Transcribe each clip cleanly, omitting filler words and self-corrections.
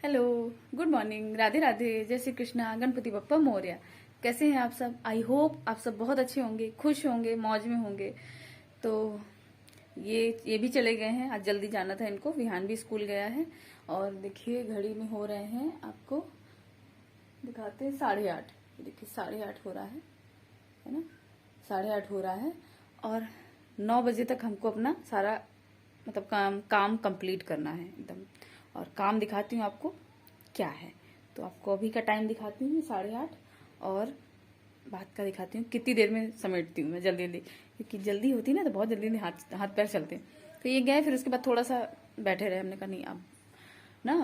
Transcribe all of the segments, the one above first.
Hello, good morning, Radhe Radhe, जय श्री कृष्णा, गणपति बप्पा मोरया। कैसे हैं आप सब? आई होप आप सब बहुत अच्छे होंगे, खुश होंगे, मौज में होंगे। तो ये भी चले गए हैं, आज जल्दी जाना था इनको, विहान भी स्कूल गया है। और देखिए घड़ी में हो रहे हैं, आपको दिखाते हैं 8:30। ये देखिए 8:30 हो रहा है ना? 8:30 हो रहा है और 9 बजे तक हमको अपना सारा मतलब काम कंप्लीट करना है एकदम। और काम दिखाती हूँ आपको क्या है। तो आपको अभी का टाइम दिखाती हूँ 8:30, और बात का दिखाती हूँ कितनी देर में समेटती हूँ मैं जल्दी जल्दी, क्योंकि जल्दी होती है ना तो बहुत जल्दी जल्दी हाथ हाथ पैर चलते हैं। तो ये गए, फिर उसके बाद थोड़ा सा बैठे रहे। हमने कहा नहीं, अब ना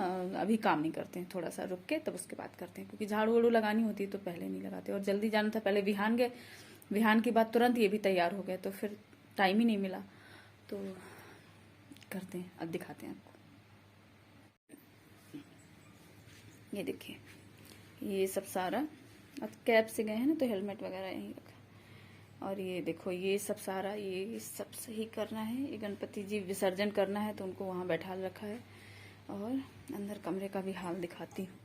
अभी काम नहीं करते हैं, थोड़ा सा रुक के तब उसके बाद करते हैं, क्योंकि झाड़ू वाड़ू लगानी होती है तो पहले नहीं लगाते। और जल्दी जाना था, पहले विहान गए, विहान के बाद तुरंत ये भी तैयार हो गए, तो फिर टाइम ही नहीं मिला। तो करते हैं, अब दिखाते हैं आपको। ये देखिए, ये सब सारा, अब कैब से गए हैं ना तो हेलमेट वगैरह यहीं रखा। और ये देखो, ये सब सारा ये सब सही करना है। ये गणपति जी विसर्जन करना है तो उनको वहाँ बैठा रखा है। और अंदर कमरे का भी हाल दिखाती हूँ।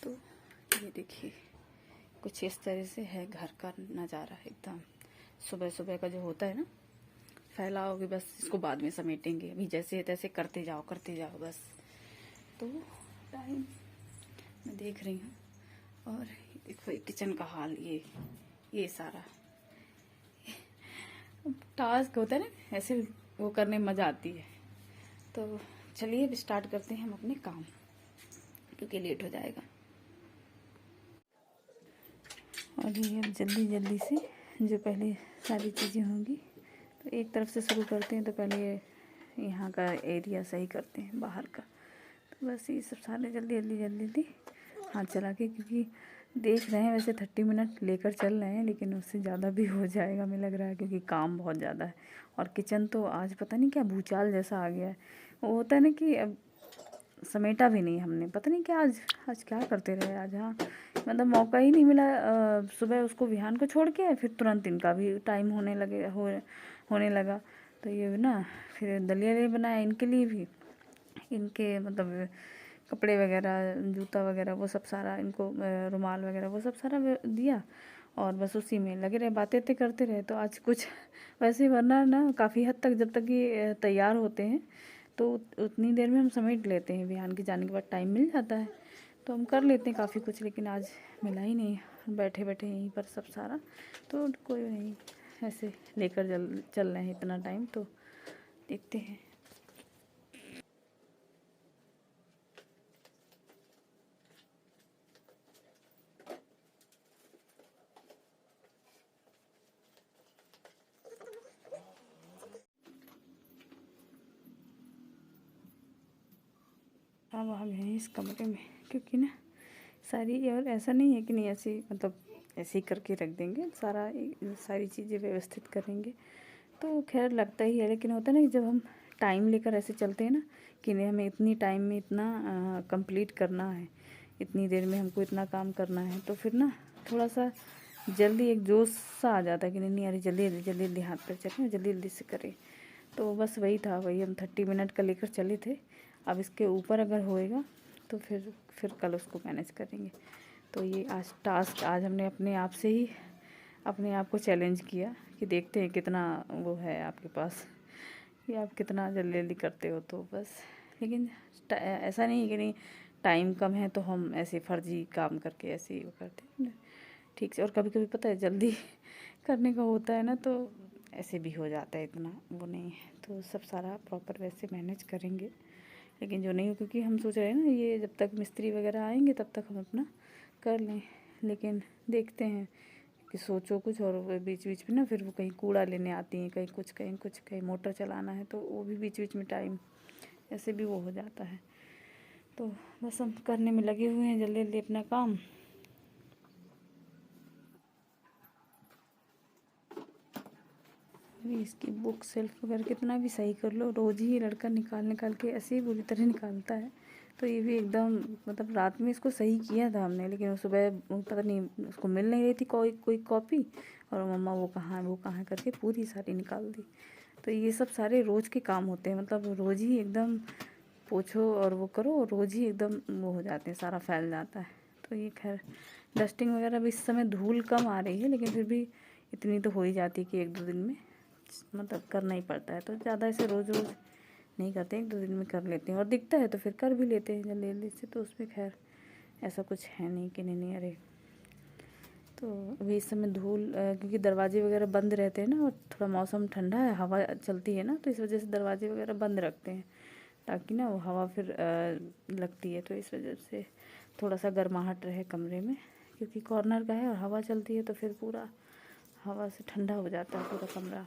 तो ये देखिए, कुछ इस तरह से है घर का नज़ारा एकदम। सुबह सुबह का जो होता है ना, फैलाओगे बस, इसको बाद में समेटेंगे, अभी जैसे है तैसे करते जाओ बस। तो टाइम मैं देख रही हूँ। और देखो ये किचन का हाल, ये सारा टास्क होता है ना, ऐसे वो करने में मजा आती है। तो चलिए अब स्टार्ट करते हैं हम अपने काम, क्योंकि लेट हो जाएगा। और ये अब जल्दी जल्दी से जो पहले सारी चीज़ें होंगी, तो एक तरफ से शुरू करते हैं। तो पहले यहाँ का एरिया सही करते हैं, बाहर का। तो बस ये सब सारे जल्दी जल्दी जल्दी जल्दी हाथ चला के, क्योंकि देख रहे हैं वैसे 30 मिनट लेकर चल रहे हैं, लेकिन उससे ज़्यादा भी हो जाएगा हमें लग रहा है, क्योंकि काम बहुत ज़्यादा है। और किचन तो आज पता नहीं क्या भूचाल जैसा आ गया है। वो होता है ना कि अब समेटा भी नहीं हमने, पता नहीं क्या आज आज क्या करते रहे आज। हाँ, मतलब मौका ही नहीं मिला। सुबह उसको विहान को छोड़ के फिर तुरंत इनका भी टाइम होने लगा। तो ये ना फिर दलिया बनाया इनके लिए भी, इनके मतलब कपड़े वगैरह, जूता वगैरह, वो सब सारा इनको, रुमाल वगैरह वो सब सारा दिया। और बस उसी में लगे रहे, बातें करते रहे। तो आज कुछ वैसे, वरना ना काफ़ी हद तक जब तक ये तैयार होते हैं तो उतनी देर में हम समेट लेते हैं। बिहान के जाने के बाद टाइम मिल जाता है तो हम कर लेते हैं काफ़ी कुछ, लेकिन आज मिला ही नहीं। बैठे बैठे यहीं पर सब सारा, तो कोई नहीं, ऐसे लेकर चल रहे हैं इतना टाइम। तो देखते हैं। अब आ गए हैं इस कमरे में, क्योंकि ना सारी, और ऐसा नहीं है कि नहीं, ऐसे मतलब ऐसे ही करके रख देंगे, सारी चीज़ें व्यवस्थित करेंगे तो खैर लगता ही है। लेकिन होता है ना कि जब हम टाइम लेकर ऐसे चलते हैं ना, कि नहीं हमें इतनी टाइम में इतना कंप्लीट करना है, इतनी देर में हमको इतना काम करना है, तो फिर ना थोड़ा सा जल्दी एक जोश सा आ जाता है कि नहीं अरे जल्दी जल्दी जल्दी जल्दी हाथ पर चलें, जल्दी जल्दी से करें। तो बस वही था, वही हम 30 मिनट का लेकर चले थे। अब इसके ऊपर अगर होएगा तो फिर कल उसको मैनेज करेंगे। तो ये आज टास्क, आज हमने अपने आप से ही अपने आप को चैलेंज किया कि देखते हैं कितना वो है आपके पास, कि आप कितना जल्दी जल्दी करते हो। तो बस, लेकिन ऐसा नहीं है कि नहीं टाइम कम है तो हम ऐसे फर्जी काम करके ऐसे ही वो करते हैं ठीक से। और कभी कभी पता है जल्दी करने का होता है ना, तो ऐसे भी हो जाता है, इतना वो नहीं है। तो सब सारा प्रॉपर वैसे मैनेज करेंगे। लेकिन जो नहीं हो, क्योंकि हम सोच रहे हैं ना ये जब तक मिस्त्री वगैरह आएंगे तब तक हम अपना कर लें। लेकिन देखते हैं कि सोचो कुछ और बीच बीच में ना फिर वो कहीं कूड़ा लेने आती हैं, कहीं कुछ कहीं कुछ, कहीं मोटर चलाना है, तो वो भी बीच बीच में टाइम ऐसे भी वो हो जाता है। तो बस हम करने में लगे हुए हैं जल्दी जल्दी अपना काम। अभी इसकी बुक सेल्फ वगैरह कितना भी सही कर लो, रोज़ ही लड़का निकाल के ऐसे ही बुरी तरह निकालता है। तो ये भी एकदम, मतलब रात में इसको सही किया था हमने, लेकिन वो सुबह पता नहीं उसको मिल नहीं रही थी कोई कॉपी, और मम्मा वो कहाँ है करके पूरी सारी निकाल दी। तो ये सब सारे रोज़ के काम होते हैं, मतलब रोज़ ही एकदम पोछो और वो करो, रोज़ ही एकदम वो हो जाते हैं, सारा फैल जाता है। तो ये खैर डस्टिंग वगैरह भी इस समय धूल कम आ रही है, लेकिन फिर भी इतनी तो हो ही जाती है कि 1-2 दिन में मतलब करना ही पड़ता है। तो ज़्यादा ऐसे रोज़ रोज़ नहीं करते, 1-2 दिन में कर लेते हैं और दिखता है तो फिर कर भी लेते हैं जल्दी जल्दी से। तो उसमें खैर ऐसा कुछ है नहीं कि नहीं अरे। तो अभी इस समय धूल क्योंकि दरवाजे वगैरह बंद रहते हैं ना, और थोड़ा मौसम ठंडा है, हवा चलती है ना, तो इस वजह से दरवाजे वगैरह बंद रखते हैं ताकि ना वो हवा फिर लगती है, तो इस वजह से थोड़ा सा गर्माहट रहे कमरे में, क्योंकि कॉर्नर का है और हवा चलती है तो फिर पूरा हवा से ठंडा हो जाता है पूरा कमरा।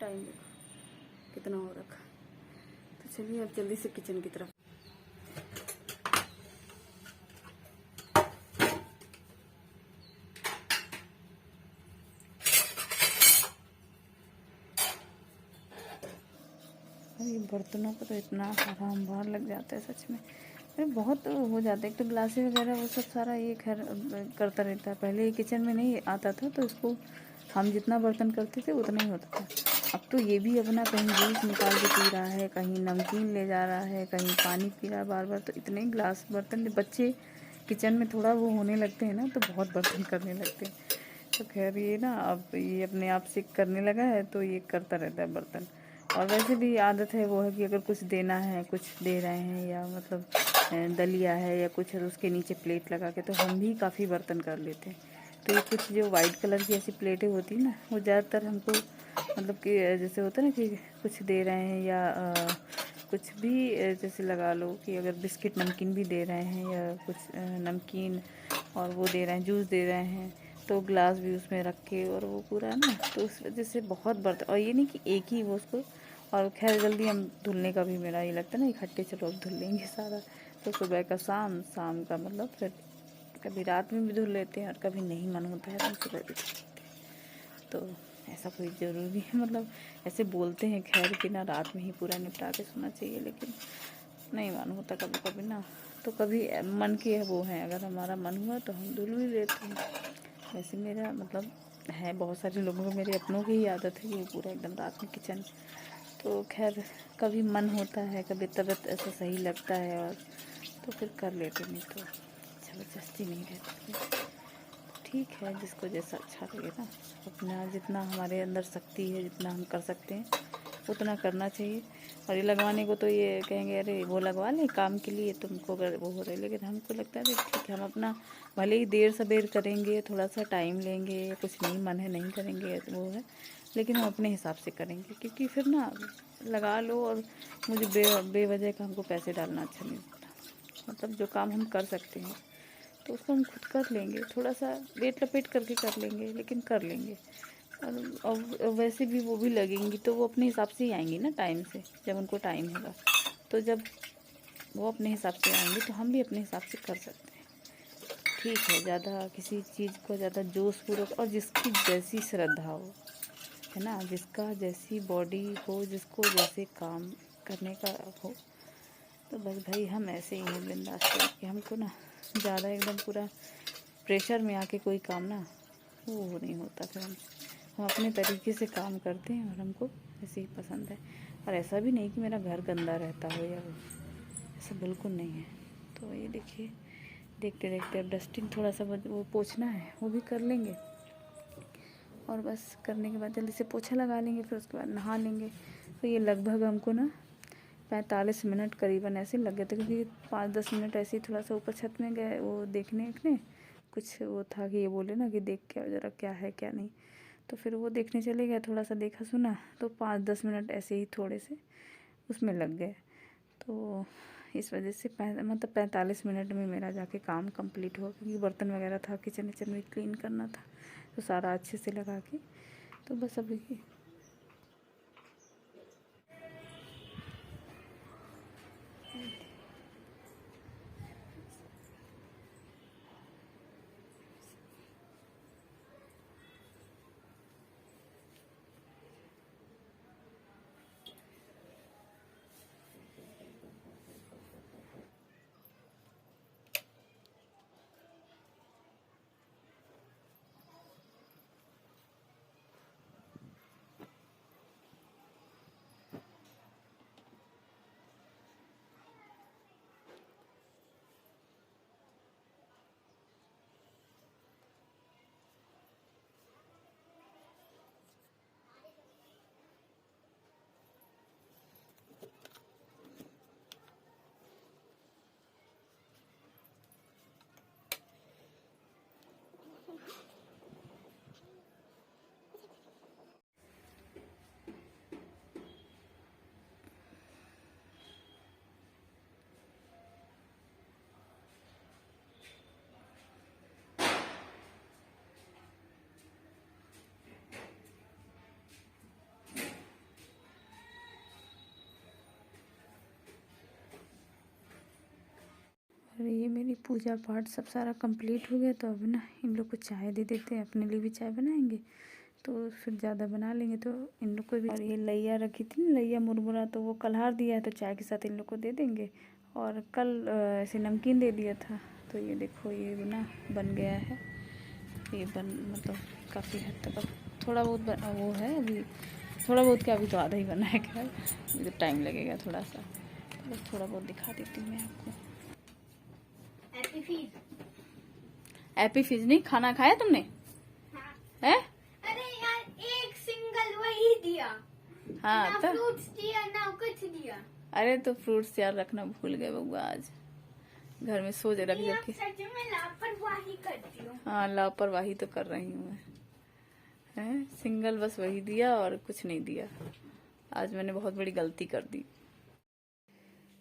टाइम देखो कितना हो रखा। तो चलिए अब जल्दी से किचन की तरफ। ये बर्तनों को तो इतना आराम बाहर लग जाता है सच में, अरे बहुत हो जाता है। एक तो गिलासें वगैरह वो सब सारा ये खैर करता रहता है। पहले ये किचन में नहीं आता था तो इसको हम जितना बर्तन करते थे उतना ही होता था। अब तो ये भी अपना कहीं जूस निकाल के पी रहा है, कहीं नमकीन ले जा रहा है, कहीं पानी पी रहा है बार बार। तो इतने गिलास बर्तन, बच्चे किचन में थोड़ा वो होने लगते हैं ना तो बहुत बर्तन करने लगते हैं। तो खैर ये ना अब ये अपने आप से करने लगा है तो ये करता रहता है बर्तन। और वैसे भी आदत है वो है कि अगर कुछ देना है, कुछ दे रहे हैं या मतलब दलिया है या कुछ है तो उसके नीचे प्लेट लगा के तो हम भी काफ़ी बर्तन कर लेते हैं। तो ये कुछ जो वाइट कलर की ऐसी प्लेटें होती हैं ना, वो ज़्यादातर हमको मतलब कि जैसे होता है ना कि कुछ दे रहे हैं या कुछ भी जैसे लगा लो कि अगर बिस्किट नमकीन भी दे रहे हैं या कुछ नमकीन और वो दे रहे हैं, जूस दे रहे हैं, तो ग्लास भी उसमें रख के और वो पूरा ना, तो उस वजह से बहुत बर्तन। और ये नहीं कि एक ही वो उसको, और खैर जल्दी हम धुलने का भी मेरा ये लगता है ना इकट्ठे चलो अब धुल लेंगे सारा। तो सुबह का शाम, शाम का मतलब फिर कभी रात में भी धुल लेते हैं और कभी नहीं मन होता है तो सुबह भी धुल लेते हैं। तो ऐसा कोई ज़रूरी है मतलब ऐसे बोलते हैं खैर कि ना रात में ही पूरा निपटा के सोना चाहिए, लेकिन नहीं मन होता कभी कभी ना। तो कभी मन के वो है, अगर हमारा मन हुआ तो हम धुल भी लेते हैं। वैसे मेरा मतलब है, बहुत सारे लोगों को, मेरे अपनों की ही आदत है कि वो पूरा एकदम रात में किचन। तो खैर कभी मन होता है, कभी तबीयत ऐसा सही लगता है और तो फिर कर लेते, नहीं तो ज़बरदस्ती नहीं रहती। ठीक है, जिसको जैसा अच्छा लगे ना, अपना जितना हमारे अंदर शक्ति है, जितना हम कर सकते हैं उतना करना चाहिए। और ये लगवाने को तो ये कहेंगे अरे वो लगवा लें काम के लिए, तुमको अगर वो हो रहा है, लेकिन हमको लगता है ठीक है, हम अपना भले ही देर सबेर करेंगे, थोड़ा सा टाइम लेंगे, कुछ नहीं मन है नहीं करेंगे वो है, लेकिन हम अपने हिसाब से करेंगे। क्योंकि फिर ना लगा लो और मुझे बेवजह का हमको पैसे डालना अच्छा नहीं लगता। मतलब जो काम हम कर सकते हैं तो उसको हम खुद कर लेंगे, थोड़ा सा लेट लपेट करके कर लेंगे, लेकिन कर लेंगे। और वैसे भी वो भी लगेंगी तो वो अपने हिसाब से ही आएंगी ना, टाइम से, जब उनको टाइम होगा। तो जब वो अपने हिसाब से आएंगे तो हम भी अपने हिसाब से कर सकते हैं। ठीक है, ज़्यादा किसी चीज़ को ज़्यादा जोशपूर्वक, और जिसकी जैसी श्रद्धा हो, है ना, जिसका जैसी बॉडी हो, जिसको जैसे काम करने का हो, तो बस भाई हम ऐसे ही हैं बिंदास कि हमको ना ज़्यादा एकदम पूरा प्रेशर में आके कोई काम ना वो नहीं होता। फिर हम अपने तरीके से काम करते हैं और हमको ऐसे ही पसंद है। और ऐसा भी नहीं कि मेरा घर गंदा रहता हो या वो, ऐसा बिल्कुल नहीं है। तो ये देखिए, देखते देखते अब डस्टिंग थोड़ा सा वो पोंछना है वो भी कर लेंगे, और बस करने के बाद जल्दी से पोछा लगा लेंगे, फिर उसके बाद नहा लेंगे। तो ये लगभग हमको ना 45 मिनट करीबन ऐसे लग गए थे, क्योंकि 5-10 मिनट ऐसे ही थोड़ा सा ऊपर छत में गए वो देखने कुछ वो था कि ये बोले ना कि देख के ज़रा क्या है क्या नहीं। तो फिर वो देखने चले गए, थोड़ा सा देखा सुना, तो 5-10 मिनट ऐसे ही थोड़े से उसमें लग गए। तो इस वजह से मतलब 45 मिनट में मेरा जाके काम कंप्लीट हुआ, क्योंकि बर्तन वगैरह था, किचन विचन भी क्लीन करना था, तो सारा अच्छे से लगा के तो बस अभी और ये मेरी पूजा पाठ सब सारा कंप्लीट हो गया। तो अब ना इन लोग को चाय दे देते हैं, अपने लिए भी चाय बनाएंगे तो फिर ज़्यादा बना लेंगे, तो इन लोग को भी। और ये लैया रखी थी ना, लैया मुरमुरा, तो वो कल्हार दिया है, तो चाय के साथ इन लोग को दे देंगे। और कल ऐसे नमकीन दे दिया था, तो ये देखो ये ना बन गया है। ये मतलब काफ़ी हद तक अब थोड़ा बहुत वो है अभी, थोड़ा बहुत क्या, अभी तो आधा ही बना है, खैर अभी तो टाइम लगेगा थोड़ा सा, तो बस थोड़ा बहुत दिखा देती हूँ मैं आपको। एपी फिज नहीं खाना खाया तुमने? हाँ। है? अरे यार एक सिंगल वही दिया। हाँ, ना फ्रूट्स दिया ना कुछ दिया। अरे तो फ्रूट्स यार रखना भूल गए बउआ, आज घर में सोच रख के। सच में लापरवाही करती हूँ। हाँ, लापरवाही तो कर रही हूँ मैं। सिंगल बस वही दिया और कुछ नहीं दिया। आज मैंने बहुत बड़ी गलती कर दी।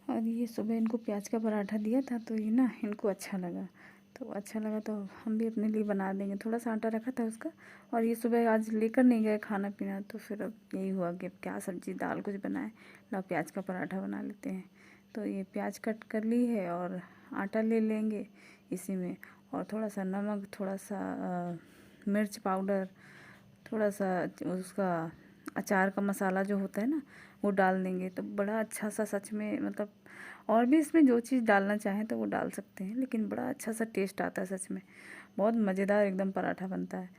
और ये सुबह इनको प्याज का पराठा दिया था, तो ये ना इनको अच्छा लगा, तो हम भी अपने लिए बना देंगे। थोड़ा सा आटा रखा था उसका, और ये सुबह आज लेकर नहीं गए खाना पीना, तो फिर अब यही हुआ कि क्या सब्जी दाल कुछ बनाए, ला प्याज का पराठा बना लेते हैं। तो ये प्याज कट कर ली है और आटा ले लेंगे इसी में, और थोड़ा सा नमक, थोड़ा सा मिर्च पाउडर, थोड़ा सा उसका अचार का मसाला जो होता है ना, वो डाल देंगे, तो बड़ा अच्छा सा सच में, मतलब और भी इसमें जो चीज़ डालना चाहें तो वो डाल सकते हैं, लेकिन बड़ा अच्छा सा टेस्ट आता है सच में, बहुत मज़ेदार एकदम पराठा बनता है।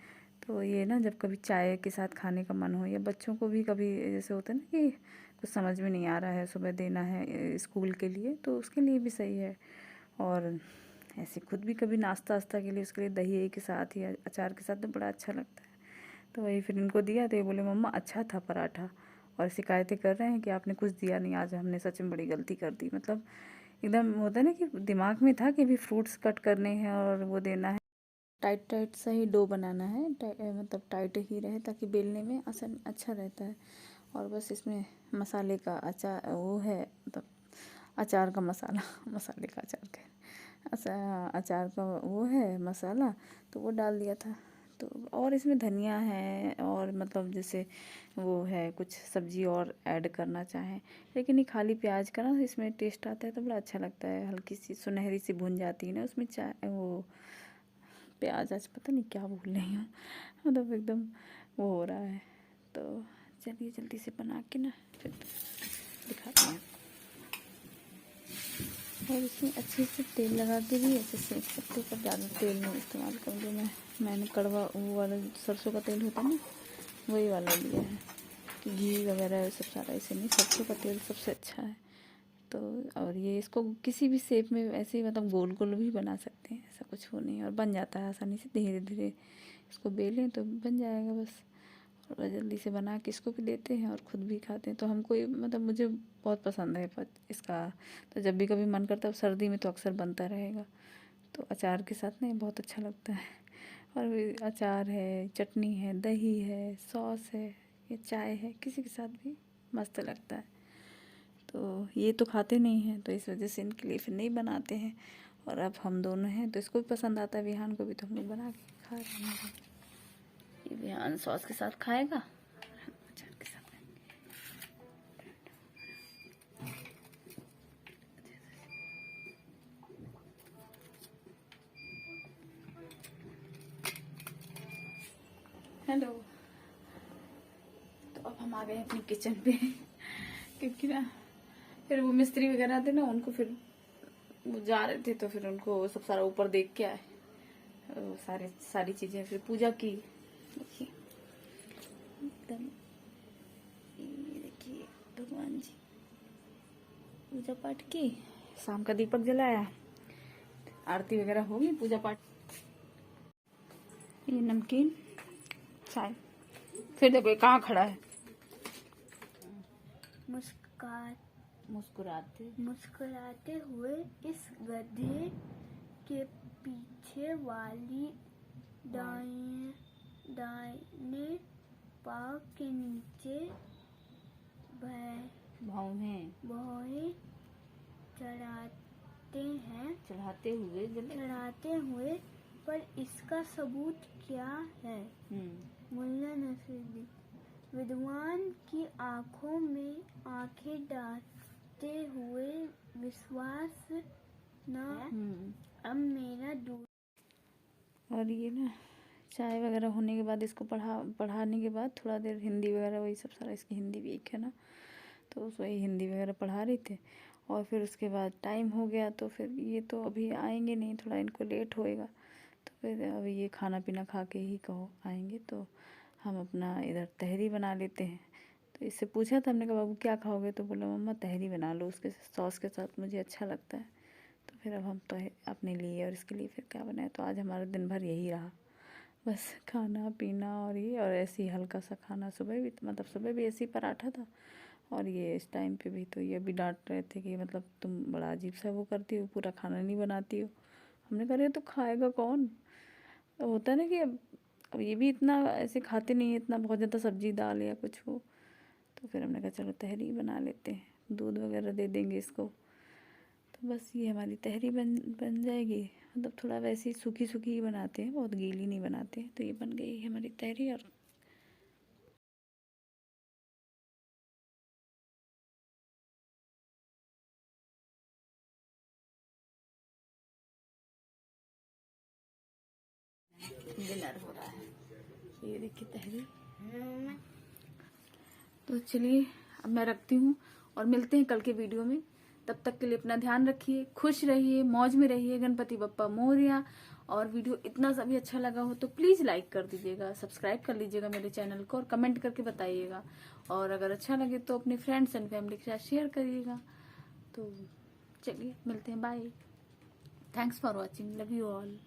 तो ये ना जब कभी चाय के साथ खाने का मन हो, या बच्चों को भी कभी जैसे होता है ना कि कुछ समझ में नहीं आ रहा है, सुबह देना है स्कूल के लिए, तो उसके लिए भी सही है। और ऐसे खुद भी कभी नाश्ता वास्ता के लिए उसके लिए दही के साथ या अचार के साथ तो बड़ा अच्छा लगता है। तो वही फिर इनको दिया, तो ये बोले मम्मा अच्छा था पराठा, और शिकायतें कर रहे हैं कि आपने कुछ दिया नहीं, आज हमने सच में बड़ी गलती कर दी। मतलब एकदम होता है ना कि दिमाग में था कि अभी फ्रूट्स कट करने हैं और वो देना है, टाइट टाइट सा ही डो बनाना है, मतलब टाइट ही रहे ताकि बेलने में आसान अच्छा रहता है। और बस इसमें मसाले का अचार वो है, मतलब अचार का मसाला मसाले का अचार का अचार का वो है मसाला, तो वो डाल दिया था। तो और इसमें धनिया है, और मतलब जैसे वो है कुछ सब्ज़ी और ऐड करना चाहें, लेकिन ये खाली प्याज का ना इसमें टेस्ट आता है, तो बड़ा अच्छा लगता है। हल्की सी सुनहरी सी भुन जाती है ना उसमें चाय, वो प्याज, आज पता नहीं क्या भूल रही हूँ, मतलब एकदम वो हो रहा है। तो चलिए जल्दी से बना के ना फिर दिखाते हैं। और इसमें अच्छे से तेल लगा के भी ऐसे सेक सकते, पर ज़्यादा तेल नहीं इस्तेमाल करूँगी मैंने कड़वा वो वाला सरसों का तेल होता है ना, वही वाला लिया है, कि घी वगैरह सब सारा ऐसे नहीं, सरसों का तेल सबसे अच्छा है। तो और ये इसको किसी भी शेप में ऐसे ही मतलब गोल गोल भी बना सकते हैं, ऐसा कुछ हो नहीं, और बन जाता है आसानी से, धीरे धीरे इसको बेलें तो बन जाएगा बस। और जल्दी से बना के इसको भी देते हैं और ख़ुद भी खाते हैं। तो हमको मतलब मुझे बहुत पसंद है इसका, तो जब भी कभी मन करता है, सर्दी में तो अक्सर बनता रहेगा, तो अचार के साथ ना बहुत अच्छा लगता है। और भी अचार है, चटनी है, दही है, सॉस है, या चाय है, किसी के साथ भी मस्त लगता है। तो ये तो खाते नहीं हैं, तो इस वजह से इनके लिए फिर नहीं बनाते हैं। और अब हम दोनों हैं तो इसको भी पसंद आता है, विहान को भी, तो हम लोग बना के खा रहे हैं। ये विहान सॉस के साथ खाएगा, अचार के साथ खाएंगे। हेलो, तो अब हम आ गए अपनी किचन पे क्योंकि ना फिर वो मिस्त्री वगैरह थे ना, उनको फिर वो जा रहे थे तो फिर उनको सब सारा ऊपर देख के आए, सारी चीजें, फिर पूजा की। देखिए एकदम, ये देखिए भगवान जी, पूजा पाठ की, शाम का दीपक जलाया, आरती वगैरह होगी, पूजा पाठ। ये नमकीन चाय, फिर देखो ये कहाँ खड़ा है, मुस्कुराते हुए इस गधे के पीछे वाली दाहिने पाँव के नीचे भौहें चढ़ाते हुए, पर इसका सबूत क्या है? मुल्ला नसरुद्दीन विद्वान की आंखों में आंखें डालते हुए, विश्वास न, अब मेरा दूर। और ये ना चाय वगैरह होने के बाद इसको पढ़ाने के बाद थोड़ा देर हिंदी वगैरह, वही सब सारा, इसकी हिंदी वीक है ना, तो वही हिंदी वगैरह पढ़ा रही थे। और फिर उसके बाद टाइम हो गया, तो फिर ये तो अभी आएंगे नहीं, थोड़ा इनको लेट होएगा, तो फिर अभी ये खाना पीना खा के ही कहो आएंगे, तो हम अपना इधर तहरी बना लेते हैं। तो इससे पूछा था हमने कहा बाबू क्या खाओगे, तो बोला मम्मा तहरी बना लो, उसके सॉस के साथ मुझे अच्छा लगता है। तो फिर अब हम तो अपने लिए और इसके लिए फिर क्या बनाए, तो आज हमारा दिन भर यही रहा, बस खाना पीना और ये, और ऐसे ही हल्का सा खाना। सुबह भी, मतलब सुबह भी ऐसे ही पराठा था, और ये इस टाइम पे भी, तो ये भी डांट रहे थे कि मतलब तुम बड़ा अजीब सा वो करती हो, पूरा खाना नहीं बनाती हो। हमने कहा तो खाएगा कौन, तो होता है ना कि अब ये भी इतना ऐसे खाते नहीं है, इतना बहुत ज़्यादा सब्जी दाल या कुछ हो, तो फिर हमने कहा चलो तहरी बना लेते हैं, दूध वगैरह दे देंगे इसको, तो बस ये हमारी तहरी बन जाएगी। मतलब थोड़ा वैसे ही सूखी ही बनाते हैं, बहुत गीली नहीं बनाते हैं। तो ये बन गई हमारी तहरी। और डिनर हो रहा है, ये देखिए तहरी। तो चलिए अब मैं रखती हूँ, और मिलते हैं कल के वीडियो में। तब तक के लिए अपना ध्यान रखिए, खुश रहिए, मौज में रहिए, गणपति बप्पा मोरया। और वीडियो इतना सा भी अच्छा लगा हो तो प्लीज लाइक कर दीजिएगा, सब्सक्राइब कर लीजिएगा मेरे चैनल को, और कमेंट करके बताइएगा। और अगर अच्छा लगे तो अपने फ्रेंड्स एंड फैमिली के साथ शेयर करिएगा। तो चलिए मिलते हैं, bye, thanks for watching, love you all.